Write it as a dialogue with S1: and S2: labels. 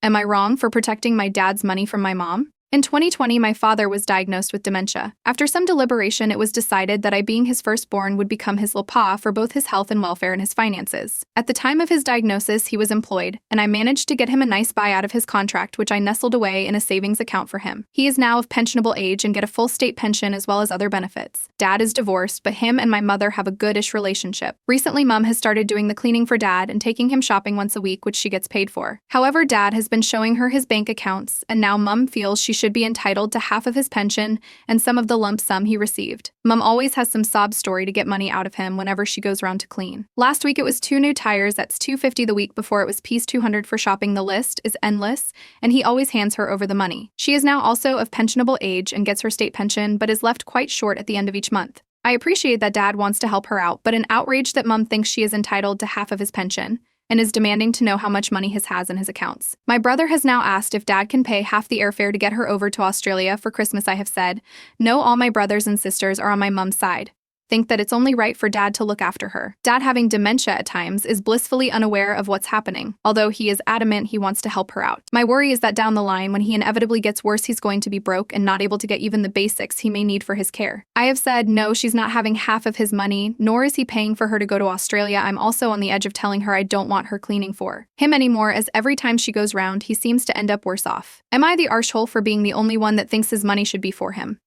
S1: Am I wrong for protecting my dad's money from my mom? In 2020, my father was diagnosed with dementia. After some deliberation, it was decided that I, being his firstborn, would become his pa for both his health and welfare and his finances. At the time of his diagnosis, he was employed, and I managed to get him a nice buyout of his contract, which I nestled away in a savings account for him. He is now of pensionable age and get a full state pension as well as other benefits. Dad is divorced, but him and my mother have a goodish relationship. Recently, Mom has started doing the cleaning for Dad and taking him shopping once a week, which she gets paid for. However, Dad has been showing her his bank accounts, and now Mom feels she should be entitled to half of his pension and some of the lump sum he received. Mom always has some sob story to get money out of him whenever she goes around to clean. Last week it was 2 new tires, that's $250. The week before it was piece $200 for shopping. The list is endless, and he always hands her over the money. She is now also of pensionable age and gets her state pension, but is left quite short at the end of each month. I appreciate that Dad wants to help her out, but an outrage that Mom thinks she is entitled to half of his pension and is demanding to know how much money he has in his accounts. My brother has now asked if Dad can pay half the airfare to get her over to Australia for Christmas. I have said, no, all my brothers and sisters are on my mom's side. Think that it's only right for Dad to look after her. Dad, having dementia at times, is blissfully unaware of what's happening, although he is adamant he wants to help her out. My worry is that down the line, when he inevitably gets worse, he's going to be broke and not able to get even the basics he may need for his care. I have said, no, she's not having half of his money, nor is he paying for her to go to Australia. I'm also on the edge of telling her I don't want her cleaning for him anymore, as every time she goes round, he seems to end up worse off. Am I the arshole for being the only one that thinks his money should be for him?